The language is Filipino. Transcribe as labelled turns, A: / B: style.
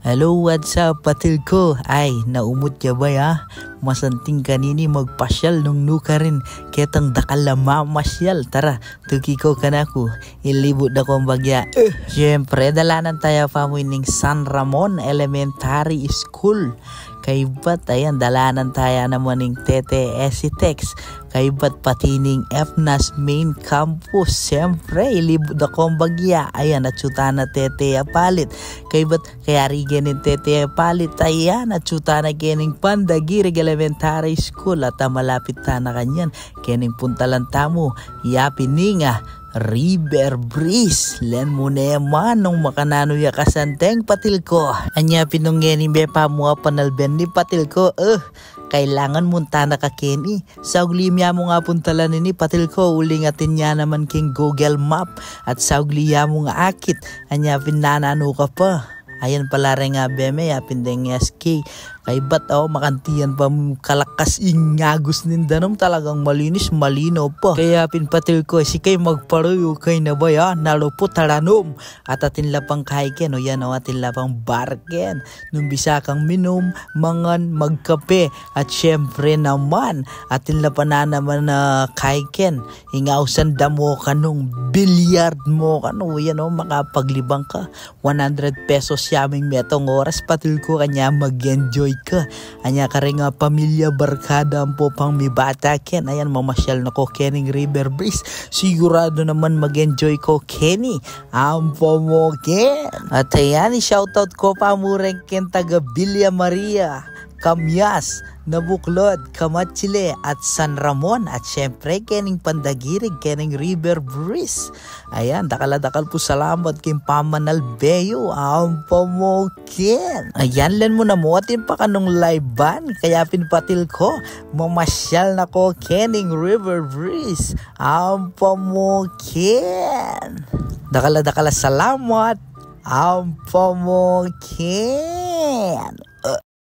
A: Hello, what's up, patil ko? Ay, naumot ya ba ya? Masanting kanini magpasyal nung nuka rin. Ketang dakala mamasyal. Tara, tuki ko kanaku. Ilibot na ko ang bagya. Siyempre, dalanan tayo pamuining San Ramon Elementary School. Kaibat, ayan, dalanan tayo naman ng TTS Tex. Kaibat patining FNAS main campus. Siyempre, ilibot ako ang bagya. Ayan, natsuta na tete palit. Kaibat, kaya rigenin tete palit. Ayan, natsuta na kening Pandagirig Elementary School. At malapit ta na kanyan. Kening puntalan tamo. Yapin nga. River Breeze. Len mo naman nung makanano ya kasanteng patil ko. Anya pinunggenin bepa mo panalben ni patil ko. Kailangan munta na ka Kenny. Sa uglimya mo nga puntalan ni patil ko. Ulingatin niya naman king Google Map. At sa uglimya mo nga akit. Anya pinanano ka pa. Ayan pala rin nga beme. Yapin deng SK. Kay ba't makantiyan pa kalakas ingagos nindanom talagang malinis malino pa. Kaya pinpatil ko si kay magparuyo kay na ba ya nalupo taranom at atin lapang kaiken o yan o atin lapang barken. Nung bisa kang minom, mangan, magkape at syempre naman atin lapan na naman na kaiken. Ingausan damo ka nung bilyard mo ka no yan o makapaglibang ka. 100 pesos yaming metong oras patil ko kanya mag-enjoy ka. Anya ka rin nga pamilya barkada ang po pang may bata ken. Ayan mamasyal na ko kening River Breeze. Sigurado naman mag-enjoy ko Kenny. Ampo mo ken. At ayan shoutout ko pa mureng ken taga Villa Maria, Kamyas, Nabuklod, Kamatsile at San Ramon at syempre kening Pandagirig, kening River Breeze. Ayan, dakal po salamat king Pamanal Beyo. Ampo mo ken. Ayan, len mo na mo atin pa kanong live ban. Kaya pinpatil ko, mamasyal na ko kening River Breeze. Ampo mo ken. Dakala salamat. Ampo mo ken.